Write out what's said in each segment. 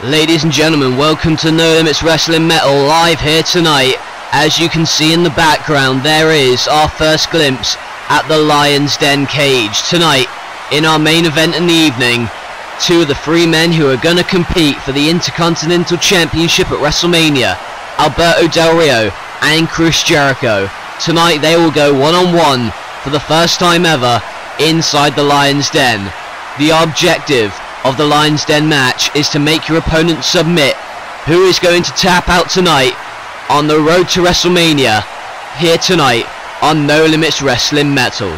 Ladies and gentlemen, welcome to No Limits Wrestling Metal live here tonight. As you can see in the background, there is our first glimpse at the Lion's Den cage. Tonight, in our main event in the evening, two of the three men who are going to compete for the Intercontinental Championship at WrestleMania, Alberto Del Rio and Chris Jericho. Tonight they will go one-on-one for the first time ever inside the Lion's Den. The objective of the Lion's Den match is to make your opponent submit. Who is going to tap out tonight on the road to WrestleMania here tonight on No Limits Wrestling Metal.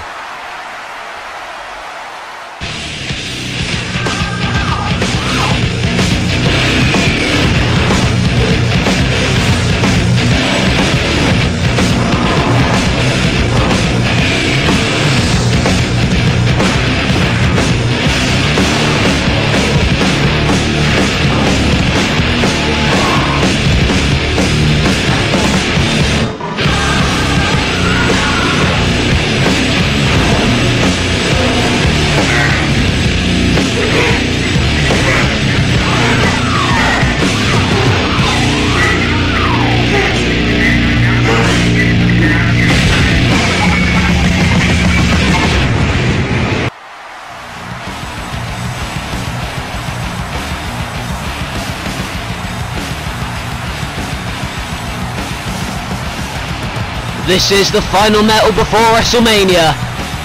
This is the final metal before WrestleMania,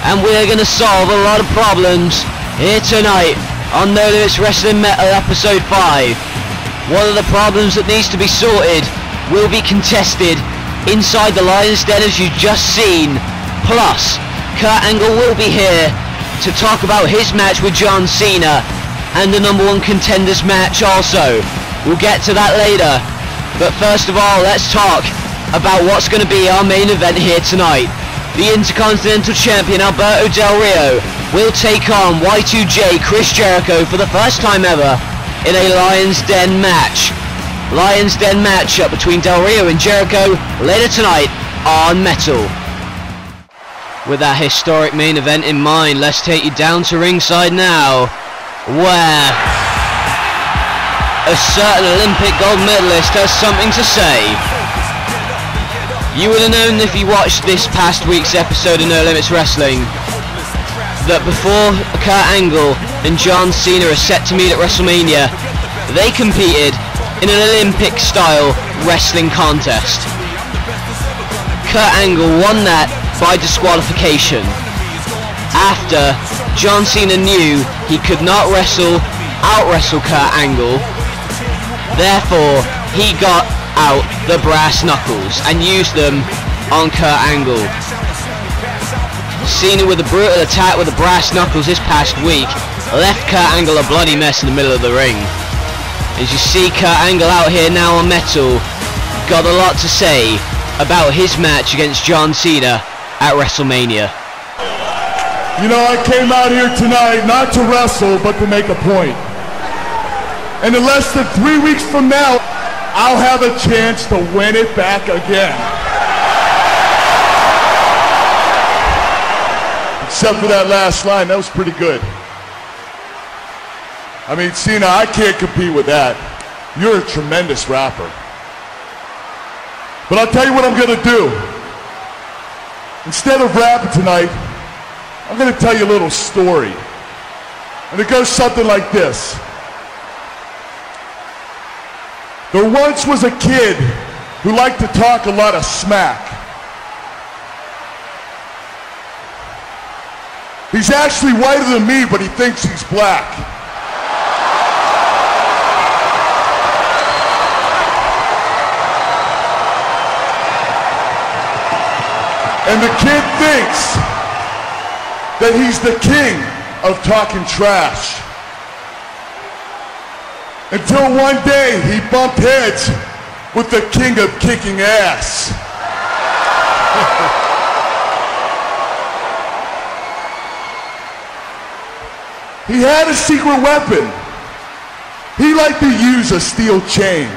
and we're going to solve a lot of problems here tonight on No Limits Wrestling Metal Episode 5. One of the problems that needs to be sorted will be contested inside the Lion's Den, as you've just seen. Plus, Kurt Angle will be here to talk about his match with John Cena and the number one contenders match also. We'll get to that later, but first of all, let's talk about what's going to be our main event here tonight. The Intercontinental Champion Alberto Del Rio will take on Y2J Chris Jericho for the first time ever in a Lion's Den match. Lion's Den matchup between Del Rio and Jericho later tonight on Metal. With that historic main event in mind, let's take you down to ringside now, where a certain Olympic gold medalist has something to say. You would have known if you watched this past week's episode of No Limits Wrestling that before Kurt Angle and John Cena are set to meet at WrestleMania, they competed in an Olympic-style wrestling contest. Kurt Angle won that by disqualification after John Cena knew he could not out-wrestle Kurt Angle. Therefore, he got out the brass knuckles and used them on Kurt Angle. Cena with a brutal attack with the brass knuckles this past week left Kurt Angle a bloody mess in the middle of the ring. As you see Kurt Angle out here now on Metal, got a lot to say about his match against John Cena at WrestleMania. You know, I came out here tonight not to wrestle, but to make a point. And in less than 3 weeks from now, I'll have a chance to win it back again. Except for that last line, that was pretty good. I mean, Cena, I can't compete with that. You're a tremendous rapper. But I'll tell you what I'm gonna do. Instead of rapping tonight, I'm gonna tell you a little story. And it goes something like this. There once was a kid who liked to talk a lot of smack. He's actually whiter than me, but he thinks he's black. And the kid thinks that he's the king of talking trash. Until one day he bumped heads with the king of kicking ass. He had a secret weapon. He liked to use a steel chain.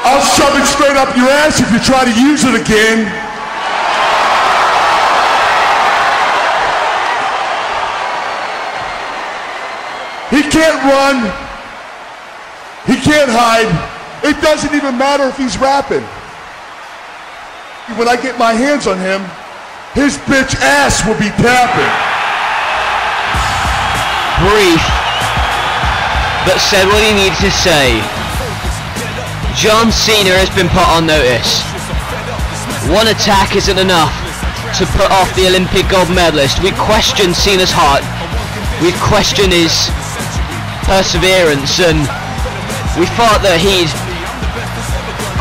I'll shove it straight up your ass if you try to use it again. He can't run. He can't hide. It doesn't even matter if he's rapping. When I get my hands on him, his bitch ass will be tapping. Brief, but said what he needed to say. John Cena has been put on notice. One attack isn't enough to put off the Olympic gold medalist. We question Cena's heart. We question his perseverance, and we thought that he'd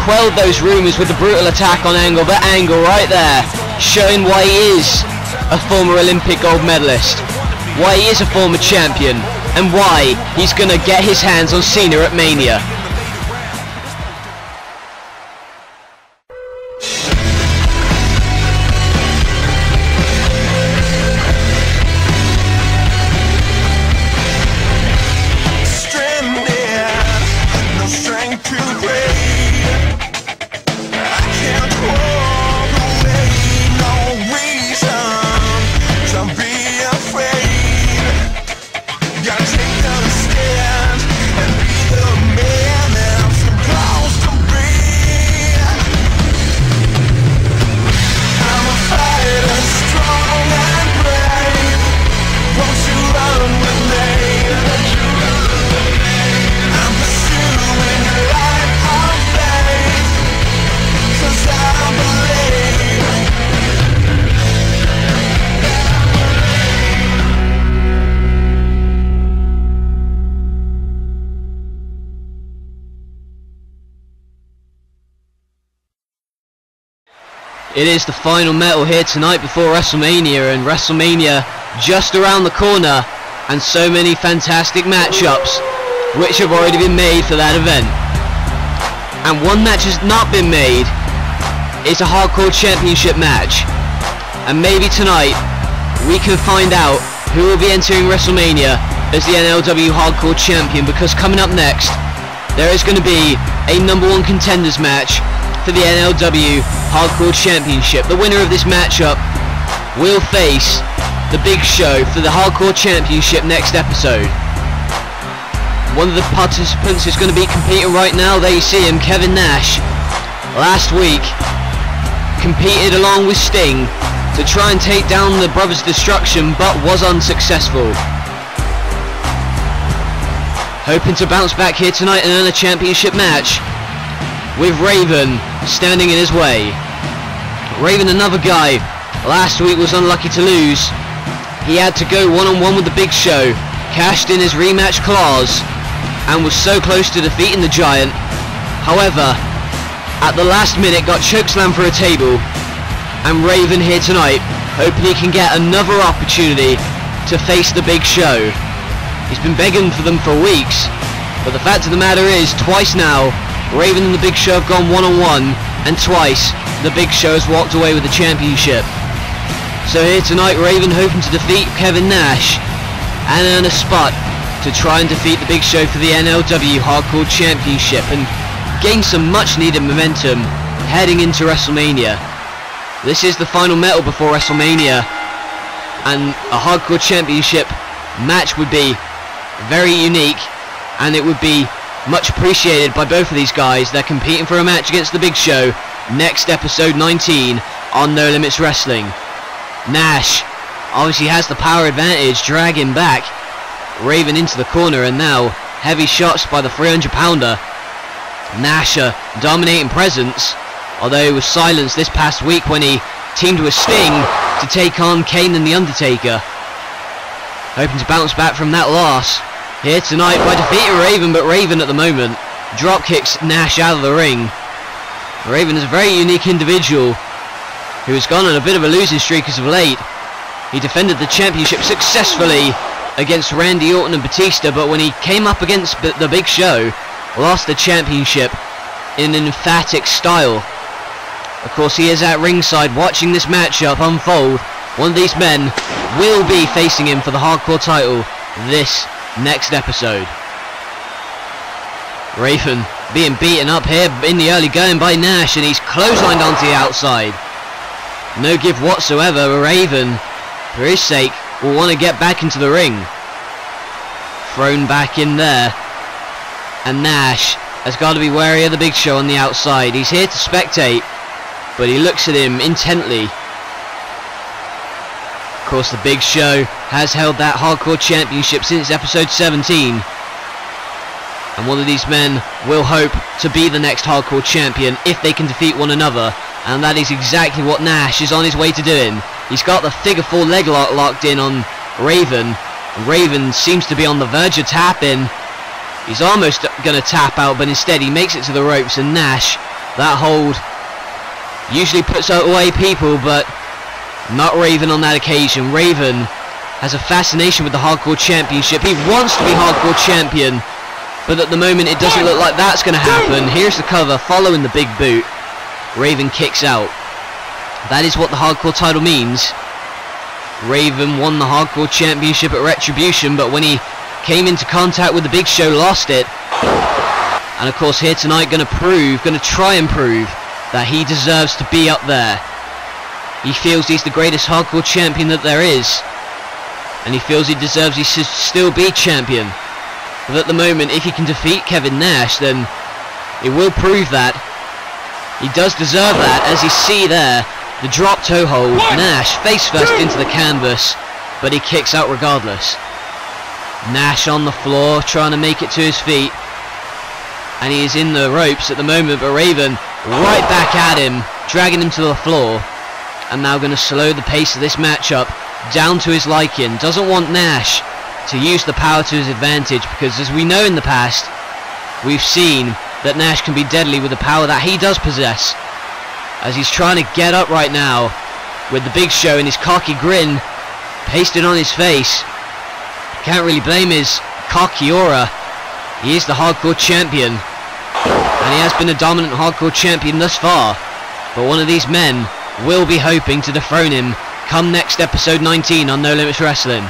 quelled those rumours with the brutal attack on Angle, but Angle right there showing why he is a former Olympic gold medalist, why he is a former champion, and why he's gonna get his hands on Cena at Mania. It is the final metal here tonight before WrestleMania, and WrestleMania just around the corner, and so many fantastic matchups which have already been made for that event. And one match has not been made. It's a Hardcore Championship match, and maybe tonight we can find out who will be entering WrestleMania as the NLW Hardcore Champion, because coming up next there is going to be a #1 contenders match for the NLW Hardcore Championship. The winner of this matchup will face the Big Show for the Hardcore Championship next episode. One of the participants who's going to be competing right now, there you see him, Kevin Nash. Last week competed along with Sting to try and take down the Brothers Destruction, but was unsuccessful. Hoping to bounce back here tonight and earn a championship match, with Raven standing in his way. Raven, another guy, last week was unlucky to lose. He had to go one-on-one with the Big Show, cashed in his rematch clause, and was so close to defeating the Giant. However, at the last minute got chokeslammed for a table, and Raven here tonight, hoping he can get another opportunity to face the Big Show. He's been begging for them for weeks, but the fact of the matter is, twice now, Raven and the Big Show have gone one-on-one, and twice the Big Show has walked away with the championship. So here tonight, Raven hoping to defeat Kevin Nash and earn a spot to try and defeat the Big Show for the NLW Hardcore Championship and gain some much needed momentum heading into WrestleMania. This is the final metal before WrestleMania, and a Hardcore Championship match would be very unique, and it would be much appreciated by both of these guys. They're competing for a match against the Big Show next episode 19 on No Limits Wrestling. Nash obviously has the power advantage, dragging back Raven into the corner, and now heavy shots by the 300-pounder. Nash a dominating presence, although he was silenced this past week when he teamed with Sting to take on Kane and The Undertaker. Hoping to bounce back from that loss here tonight by defeating Raven, but Raven at the moment drop kicks Nash out of the ring. Raven is a very unique individual who has gone on a bit of a losing streak as of late. He defended the championship successfully against Randy Orton and Batista, but when he came up against the Big Show, lost the championship in an emphatic style. Of course, he is at ringside watching this matchup unfold. One of these men will be facing him for the Hardcore title this next episode. Raven being beaten up here in the early going by Nash, and he's clotheslined onto the outside. No give whatsoever. Raven, for his sake, will want to get back into the ring. thrown back in there. And Nash has got to be wary of the Big Show on the outside. He's here to spectate, but he looks at him intently. Of course, the Big Show has held that Hardcore Championship since episode 17. And one of these men will hope to be the next Hardcore Champion if they can defeat one another. And that is exactly what Nash is on his way to doing. He's got the figure 4 leg lock locked in on Raven. Raven seems to be on the verge of tapping. He's almost going to tap out, but instead he makes it to the ropes, and Nash, that hold, usually puts away people, but not Raven on that occasion. Raven has a fascination with the Hardcore Championship. He wants to be Hardcore Champion, but at the moment it doesn't look like that's going to happen. Here's the cover following the big boot. Raven kicks out. That is what the Hardcore title means. Raven won the Hardcore Championship at Retribution, but when he came into contact with the Big Show, lost it. And of course here tonight going to try and prove that he deserves to be up there. He feels he's the greatest Hardcore Champion that there is, and he feels he deserves he should still be champion. But at the moment, if he can defeat Kevin Nash, then it will prove that he does deserve that. As you see there, the drop toe hold, Nash face first into the canvas, but he kicks out regardless. Nash on the floor trying to make it to his feet, and he is in the ropes at the moment, but Raven right back at him, dragging him to the floor, and now going to slow the pace of this matchup down to his liking. Doesn't want Nash to use the power to his advantage, because as we know in the past, we've seen that Nash can be deadly with the power that he does possess. As he's trying to get up right now with the Big Show and his cocky grin pasted on his face. Can't really blame his cocky aura. He is the Hardcore Champion, and he has been a dominant Hardcore Champion thus far, but one of these men will be hoping to dethrone him come next episode 19 on No Limits Wrestling.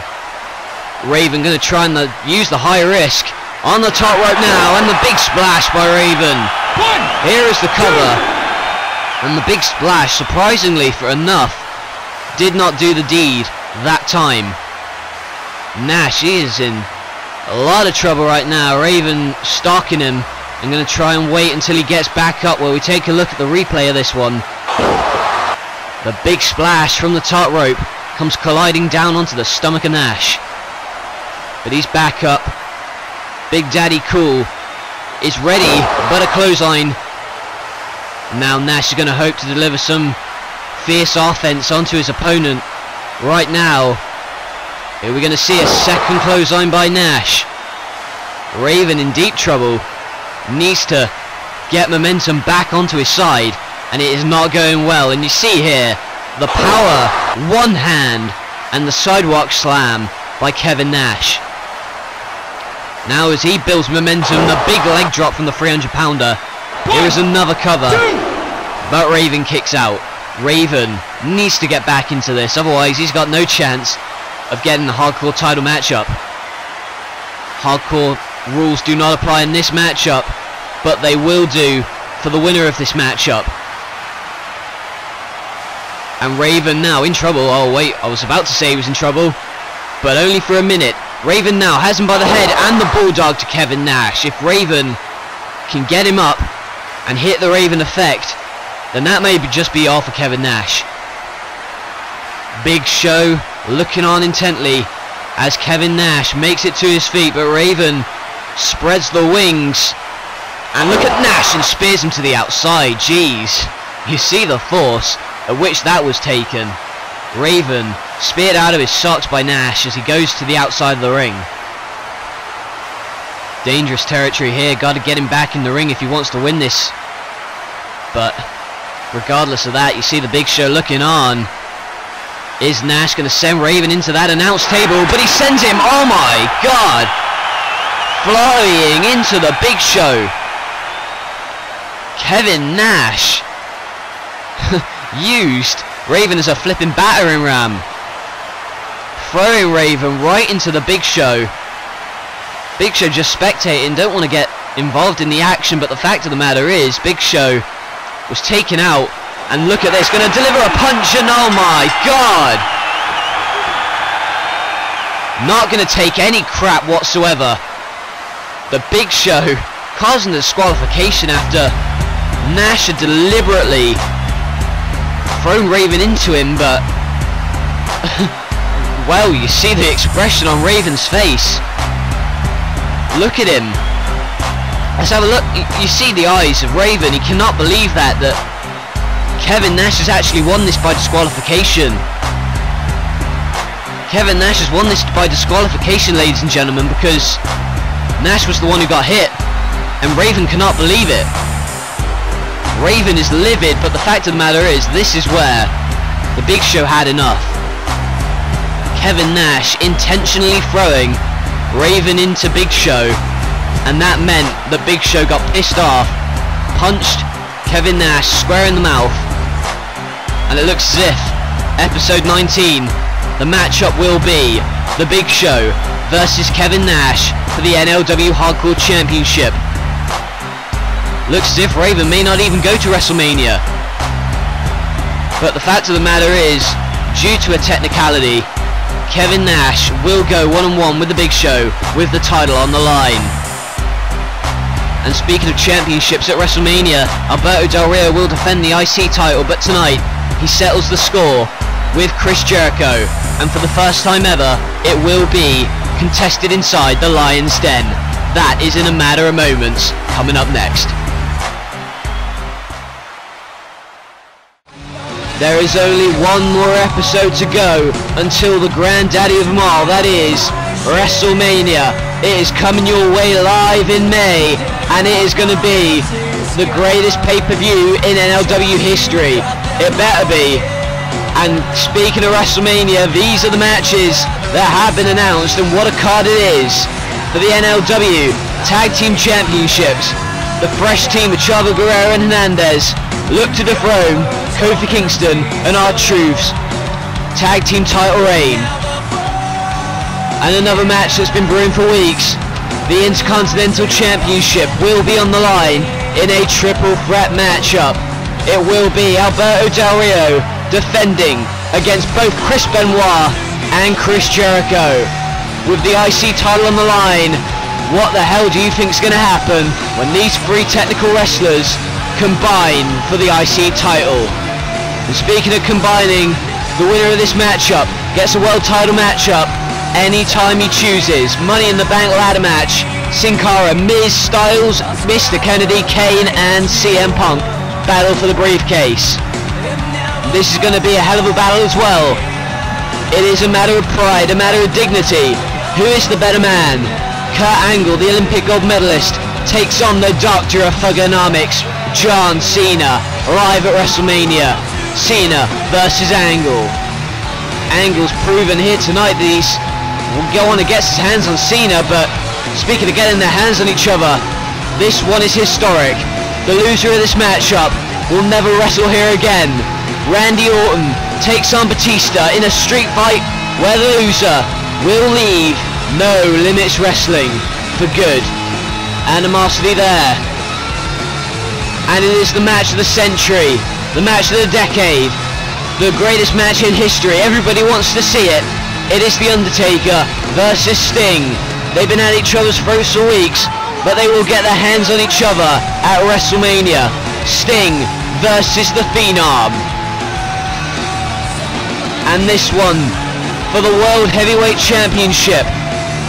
Raven going to try and use the high risk on the top rope now, and the big splash by Raven. Here is the cover, and the big splash, surprisingly for enough, did not do the deed that time. Nash is in a lot of trouble right now. Raven stalking him and going to try and wait until he gets back up. While we take a look at the replay of this one, the big splash from the top rope comes colliding down onto the stomach of Nash, but he's back up. Big Daddy Cool is ready, but a clothesline. Now Nash is going to hope to deliver some fierce offense onto his opponent. Right now, here we're going to see a second clothesline by Nash. Raven in deep trouble, needs to get momentum back onto his side, and it is not going well. And you see here the power one hand and the sidewalk slam by Kevin Nash. Now as he builds momentum, the big leg drop from the 300-pounder. Here is another cover, but Raven kicks out. Raven needs to get back into this, otherwise he's got no chance of getting the Hardcore title matchup. Hardcore rules do not apply in this matchup, but they will do for the winner of this matchup. And Raven now in trouble. Oh wait, I was about to say he was in trouble, but only for a minute. Raven now has him by the head and the bulldog to Kevin Nash. If Raven can get him up and hit the Raven effect, then that may just be all for Kevin Nash. Big Show looking on intently as Kevin Nash makes it to his feet, but Raven spreads the wings, and look at Nash and spears him to the outside. Jeez, you see the force at which that was taken. Raven speared out of his socks by Nash as he goes to the outside of the ring. Dangerous territory here, got to get him back in the ring if he wants to win this. But regardless of that, you see the Big Show looking on. Is Nash going to send Raven into that announce table? But he sends him, oh my god, flying into the Big Show. Kevin Nash used Raven as a flipping battering ram, throwing Raven right into the Big Show. Big Show just spectating, don't want to get involved in the action, but the fact of the matter is Big Show was taken out. And look at this, going to deliver a punch, and oh my god! not going to take any crap whatsoever. The Big Show causing the disqualification after Nash had deliberately thrown Raven into him, but well, you see the expression on Raven's face. Look at him. Let's have a look. You see the eyes of Raven. He cannot believe that Kevin Nash has actually won this by disqualification. Kevin Nash has won this by disqualification, ladies and gentlemen, because Nash was the one who got hit, and Raven cannot believe it. Raven is livid, but the fact of the matter is, this is where the Big Show had enough. Kevin Nash intentionally throwing Raven into Big Show, and that meant that Big Show got pissed off, punched Kevin Nash square in the mouth, and it looks as if episode 19, the matchup will be the Big Show versus Kevin Nash for the NLW Hardcore Championship. Looks as if Raven may not even go to WrestleMania, but the fact of the matter is, due to a technicality, Kevin Nash will go one-on-one with the Big Show with the title on the line. And speaking of championships at WrestleMania, Alberto Del Rio will defend the IC title, but tonight he settles the score with Chris Jericho, and for the first time ever it will be contested inside the Lion's Den. That is in a matter of moments, coming up next. There is only one more episode to go until the granddaddy of them all, that is WrestleMania. It is coming your way live in May, and it is going to be the greatest pay-per-view in NLW history. It better be. And speaking of WrestleMania, these are the matches that have been announced, and what a card it is. For the NLW Tag Team Championships, the fresh team of Chavo Guerrero and Hernandez look to dethrone Kofi Kingston and R-Truth's Tag Team title reign. And another match that's been brewing for weeks, the Intercontinental Championship will be on the line in a triple threat matchup. It will be Alberto Del Rio defending against both Chris Benoit and Chris Jericho. With the IC title on the line, what the hell do you think is going to happen when these three technical wrestlers combine for the IC title? And speaking of combining, the winner of this matchup gets a world title matchup anytime he chooses. Money in the Bank ladder match, Sin Cara, Miz, Styles, Mr. Kennedy, Kane and CM Punk battle for the briefcase. This is going to be a hell of a battle as well. It is a matter of pride, a matter of dignity. Who is the better man? Kurt Angle, the Olympic gold medalist, takes on the Doctor of Thuganomics, John Cena, live at WrestleMania. Cena versus Angle. Angle's proven here tonight that he will go on and gets his hands on Cena, but speaking of getting their hands on each other, this one is historic. The loser of this matchup will never wrestle here again. Randy Orton takes on Batista in a street fight where the loser will leave No Limits Wrestling for good. Animosity there. And it is the match of the century, the match of the decade, the greatest match in history. Everybody wants to see it. It is The Undertaker versus Sting. They've been at each other's throats for weeks, but they will get their hands on each other at WrestleMania. Sting versus The Phenom. And this one for the World Heavyweight Championship.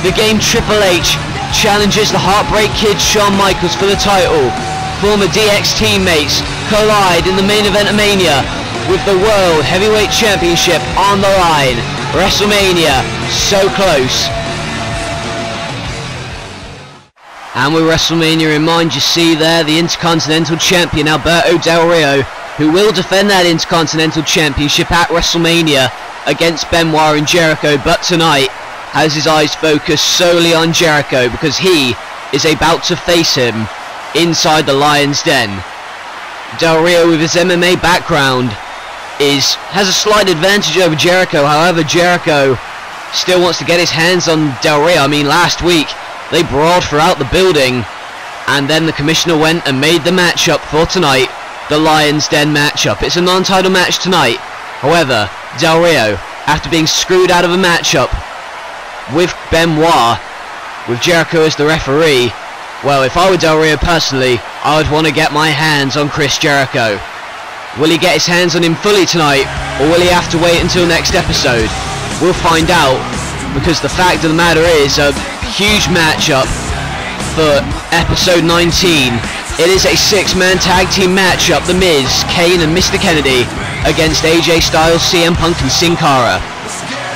The game Triple H challenges the Heartbreak Kid Shawn Michaels for the title. Former DX teammates collide in the main event of Mania with the World Heavyweight Championship on the line. WrestleMania, so close. And with WrestleMania in mind, you see there the Intercontinental Champion Alberto Del Rio, who will defend that Intercontinental Championship at WrestleMania against Benoit and Jericho, but tonight has his eyes focused solely on Jericho because he is about to face him inside the Lion's Den. Del Rio, with his MMA background, has a slight advantage over Jericho. However, Jericho still wants to get his hands on Del Rio. I mean, last week they brawled throughout the building, and then the commissioner went and made the matchup for tonight, the Lion's Den matchup. It's a non-title match tonight. However, Del Rio, after being screwed out of a matchup with Benoit, with Jericho as the referee. Well, if I were Del Rio personally, I would want to get my hands on Chris Jericho. Will he get his hands on him fully tonight, or will he have to wait until next episode? We'll find out, because the fact of the matter is a huge matchup for episode 19. It is a 6-man tag team matchup, The Miz, Kane and Mr. Kennedy against AJ Styles, CM Punk and Sin Cara.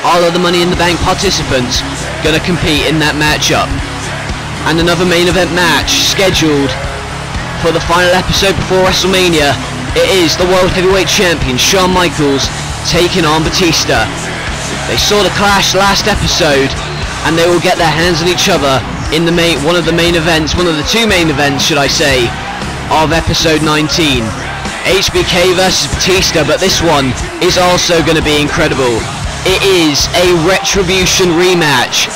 All of the Money in the Bank participants going to compete in that matchup. And another main event match scheduled for the final episode before WrestleMania. It is the World Heavyweight Champion Shawn Michaels taking on Batista. They saw the clash last episode, and they will get their hands on each other in the one of the two main events, should I say, of episode 19. HBK versus Batista, but this one is also going to be incredible. It is a Retribution rematch.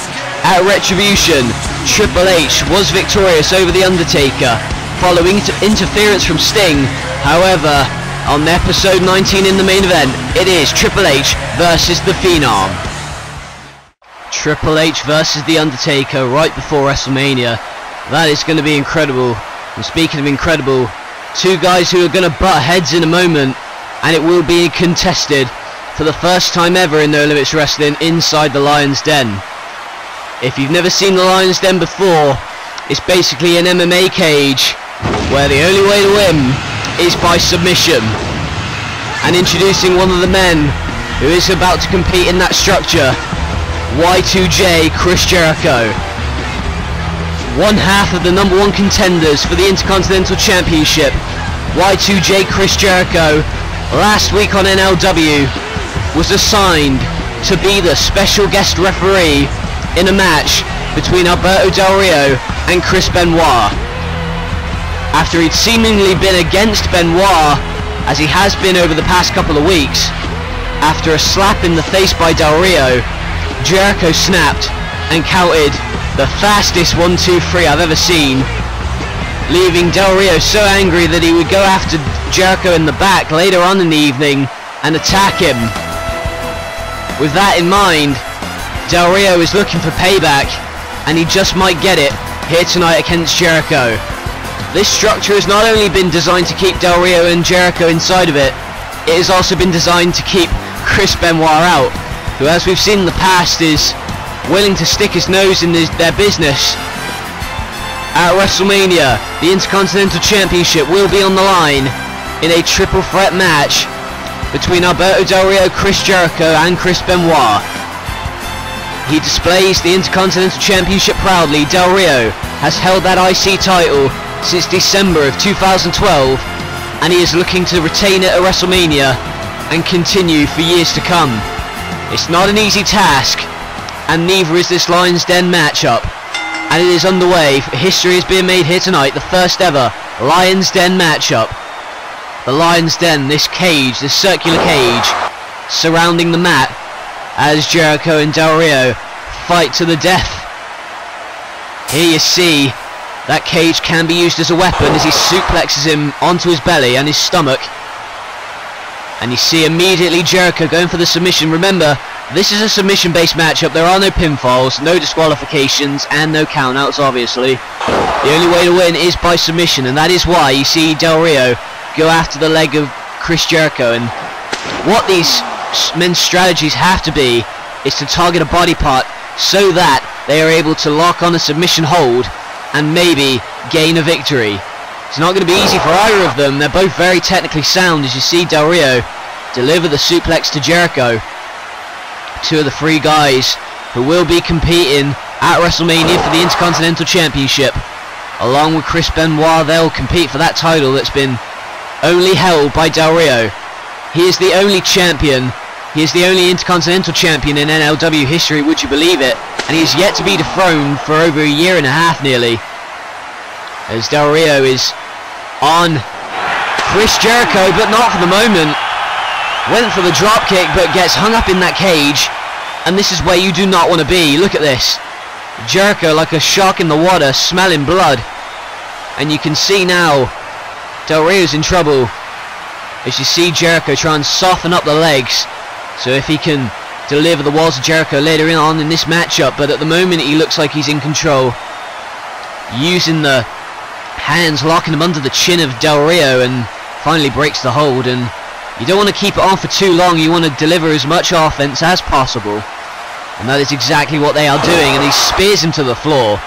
At Retribution, Triple H was victorious over The Undertaker following interference from Sting. However, on episode 19 in the main event, it is Triple H versus The Phenom. Triple H versus The Undertaker right before WrestleMania. That is going to be incredible. And speaking of incredible, two guys who are going to butt heads in a moment, and it will be contested for the first time ever in No Limits Wrestling inside the Lion's Den. If you've never seen the Lion's Den before, it's basically an MMA cage where the only way to win is by submission. And introducing one of the men who is about to compete in that structure, Y2J Chris Jericho. One half of the number one contenders for the Intercontinental Championship, Y2J Chris Jericho, last week on NLW was assigned to be the special guest referee in a match between Alberto Del Rio and Chris Benoit. After he'd seemingly been against Benoit, as he has been over the past couple of weeks, after a slap in the face by Del Rio, Jericho snapped and counted the fastest 1-2-3 I've ever seen, leaving Del Rio so angry that he would go after Jericho in the back later on in the evening and attack him. With that in mind, Del Rio is looking for payback, and he just might get it here tonight against Jericho. This structure has not only been designed to keep Del Rio and Jericho inside of it, it has also been designed to keep Chris Benoit out, who, as we've seen in the past, is willing to stick his nose in their business. At WrestleMania, the Intercontinental Championship will be on the line in a triple threat match between Alberto Del Rio, Chris Jericho and Chris Benoit. He displays the Intercontinental Championship proudly. Del Rio has held that IC title since December of 2012, and he is looking to retain it at WrestleMania and continue for years to come. It's not an easy task, and neither is this Lion's Den matchup, and it is underway. History is being made here tonight, the first ever Lion's Den matchup. The Lion's Den, this cage, this circular cage surrounding the mat as Jericho and Del Rio fight to the death. Here you see that cage can be used as a weapon as he suplexes him onto his belly and his stomach. And you see immediately Jericho going for the submission. Remember, this is a submission-based matchup. There are no pinfalls, no disqualifications, and no countouts, obviously. The only way to win is by submission, and that is why you see Del Rio go after the leg of Chris Jericho. And what these men's strategies have to be is to target a body part so that they are able to lock on a submission hold and maybe gain a victory. It's not going to be easy for either of them. They're both very technically sound, as you see Del Rio deliver the suplex to Jericho. Two of the three guys who will be competing at WrestleMania for the Intercontinental Championship. Along with Chris Benoit, they'll compete for that title that's been only held by Del Rio. He is the only champion. He is the only Intercontinental Champion in NLW history, would you believe it? And he is yet to be dethroned for over a year and a half nearly, as Del Rio is on Chris Jericho, but not for the moment. Went for the drop kick, but gets hung up in that cage, and this is where you do not want to be. Look at this. Jericho like a shark in the water, smelling blood. And you can see now Del Rio's in trouble, as you see Jericho try and soften up the legs. So if he can deliver the walls of Jericho later on in this matchup, but at the moment he looks like he's in control. Using the hands, locking him under the chin of Del Rio, and finally breaks the hold. And you don't want to keep it on for too long, you want to deliver as much offense as possible. And that is exactly what they are doing, and he spears him to the floor.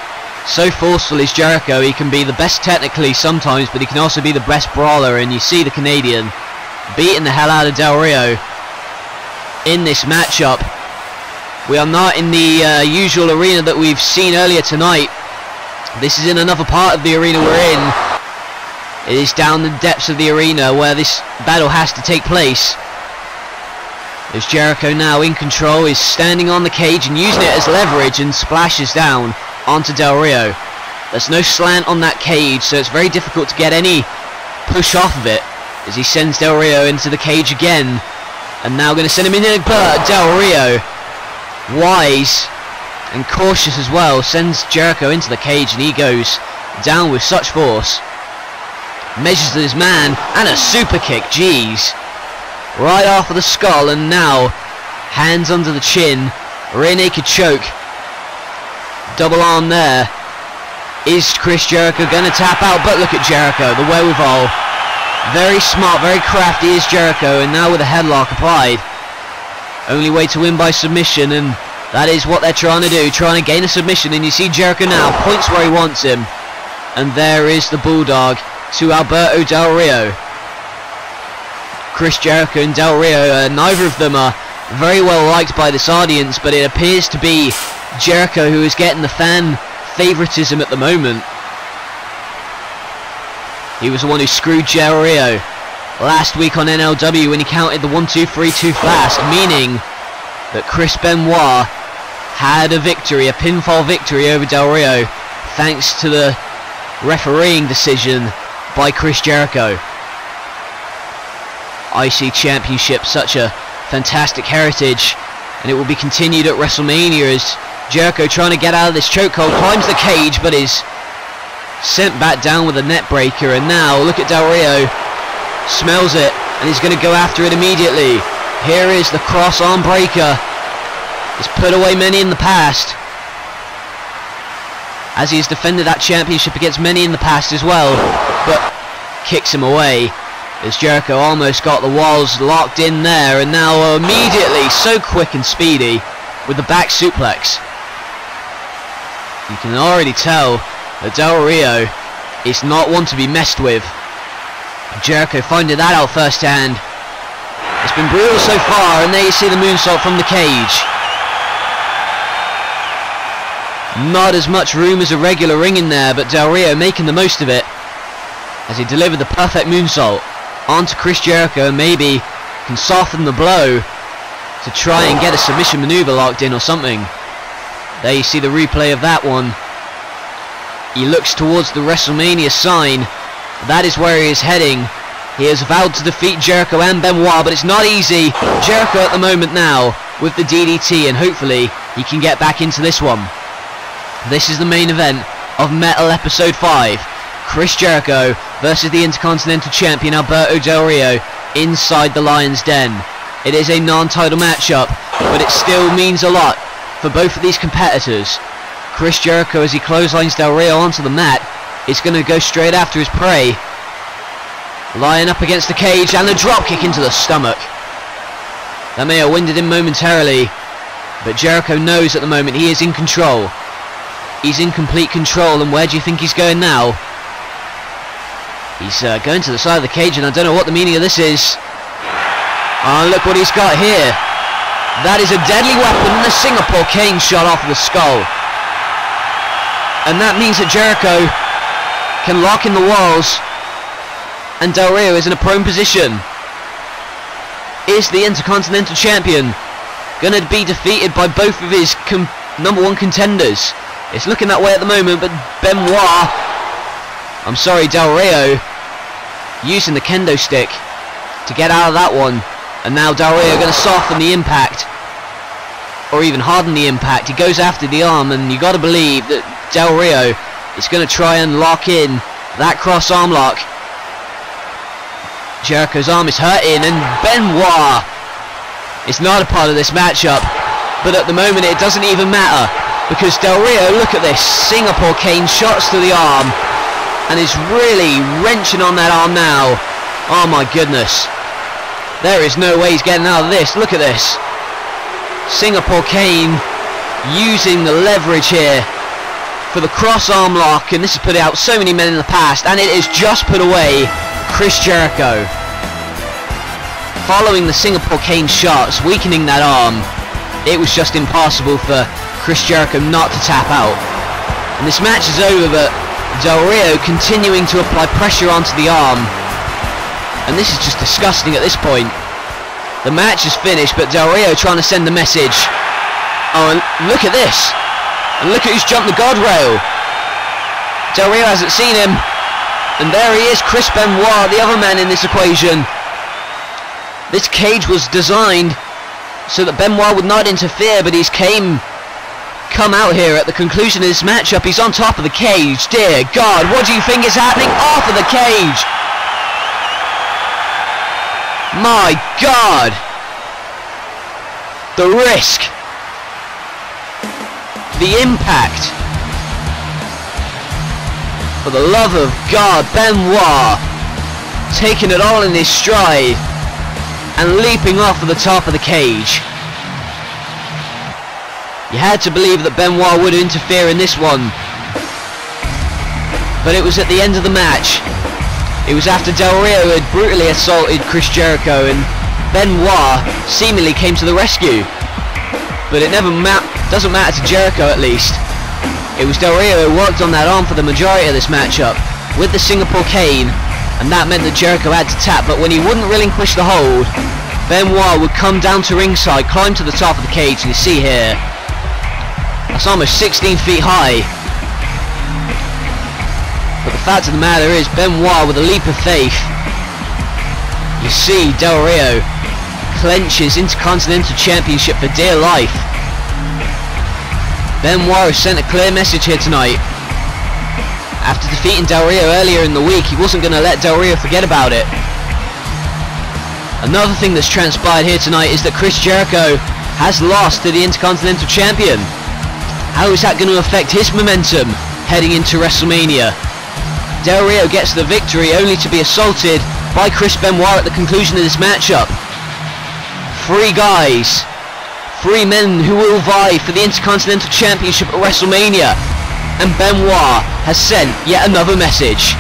So forceful is Jericho. He can be the best technically sometimes, but he can also be the best brawler, and you see the Canadian beating the hell out of Del Rio in this matchup. We are not in the usual arena that we've seen earlier tonight. This is in another part of the arena we're in. It is down the depths of the arena where this battle has to take place. There's Jericho now in control, is standing on the cage and using it as leverage, and splashes down onto Del Rio. There's no slant on that cage, so it's very difficult to get any push off of it, as he sends Del Rio into the cage again, and now going to send him in there. But Del Rio, wise and cautious as well, sends Jericho into the cage, and he goes down with such force. Measures his man, and a super kick, jeez. Right off of the skull, and now hands under the chin, rear naked choke. Double arm there. Is Chris Jericho going to tap out? But look at Jericho, the wherewithal. Very smart, very crafty is Jericho, and now with a headlock applied. Only way to win by submission, and that is what they're trying to do, trying to gain a submission. And you see Jericho now points where he wants him, and there is the Bulldog to Alberto Del Rio. Chris Jericho and Del Rio, neither of them are very well liked by this audience, but it appears to be Jericho who is getting the fan favoritism at the moment. He was the one who screwed Del Rio last week on NLW when he counted the 1-2-3 too fast, meaning that Chris Benoit had a victory, a pinfall victory over Del Rio, thanks to the refereeing decision by Chris Jericho. IC Championship, such a fantastic heritage, and it will be continued at WrestleMania as Jericho, trying to get out of this chokehold, climbs the cage but is sent back down with a net breaker. And now look at Del Rio, smells it, and he's going to go after it immediately. Here is the cross arm breaker. He's put away many in the past, as he has defended that championship against many in the past as well, but kicks him away as Jericho almost got the walls locked in there, and now immediately, so quick and speedy, with the back suplex. You can already tell that Del Rio is not one to be messed with. Jericho finding that out firsthand. It's been brutal so far, and there you see the moonsault from the cage. Not as much room as a regular ring in there, but Del Rio making the most of it as he delivered the perfect moonsault onto Chris Jericho, and maybe can soften the blow to try and get a submission maneuver locked in or something. There you see the replay of that one. He looks towards the WrestleMania sign. That is where he is heading. He has vowed to defeat Jericho and Benoit, but it's not easy. Jericho at the moment now with the DDT, and hopefully he can get back into this one. This is the main event of Metal Episode 5. Chris Jericho versus the Intercontinental Champion Alberto Del Rio inside the Lion's Den. It is a non-title matchup, but it still means a lot for both of these competitors. Chris Jericho, as he clotheslines Del Rio onto the mat, is going to go straight after his prey. Lying up against the cage, and a drop kick into the stomach. That may have winded him momentarily, but Jericho knows at the moment he is in control. He's in complete control, and where do you think he's going now? He's going to the side of the cage, and I don't know what the meaning of this is. Oh, look what he's got here. That is a deadly weapon, and a Singapore cane shot off the skull. And that means that Jericho can lock in the walls, and Del Rio is in a prone position. Is the Intercontinental Champion going to be defeated by both of his number one contenders? It's looking that way at the moment, but Del Rio using the kendo stick to get out of that one. And now Del Rio going to soften the impact, or even harden the impact. He goes after the arm, and you got to believe that Del Rio is going to try and lock in that cross arm lock. Jericho's arm is hurting, and Benoit is not a part of this matchup, but at the moment it doesn't even matter, because Del Rio, look at this, Singapore cane shots to the arm, and is really wrenching on that arm now. Oh my goodness. There is no way he's getting out of this. Look at this. Singapore cane using the leverage here for the cross arm lock, and this has put out so many men in the past, and it has just put away Chris Jericho. Following the Singapore cane shots, weakening that arm, it was just impossible for Chris Jericho not to tap out. And this match is over, but Del Rio continuing to apply pressure onto the arm, and this is just disgusting at this point. The match is finished, but Del Rio trying to send the message. Oh, and look at this, and look at who's jumped the guardrail. Del Rio hasn't seen him, and there he is, Chris Benoit, the other man in this equation. This cage was designed so that Benoit would not interfere, but he's come out here at the conclusion of this matchup. He's on top of the cage. Dear God, what do you think is happening off of the cage? My God, the risk, the impact. For the love of God, Benoit taking it all in his stride and leaping off of the top of the cage. You had to believe that Benoit would interfere in this one, but it was at the end of the match. It was after Del Rio had brutally assaulted Chris Jericho, and Benoit seemingly came to the rescue. But it doesn't matter to Jericho, at least. It was Del Rio who worked on that arm for the majority of this matchup with the Singapore cane, and that meant that Jericho had to tap. But when he wouldn't relinquish the hold, Benoit would come down to ringside, climb to the top of the cage, and you see here, that's almost 16 feet high. But the fact of the matter is, Benoit, with a leap of faith, you see Del Rio clenches Intercontinental Championship for dear life. Benoit has sent a clear message here tonight. After defeating Del Rio earlier in the week, he wasn't going to let Del Rio forget about it. Another thing that's transpired here tonight is that Chris Jericho has lost to the Intercontinental Champion. How is that going to affect his momentum heading into WrestleMania? Del Rio gets the victory only to be assaulted by Chris Benoit at the conclusion of this matchup. 3 guys, 3 men who will vie for the Intercontinental Championship at WrestleMania, and Benoit has sent yet another message.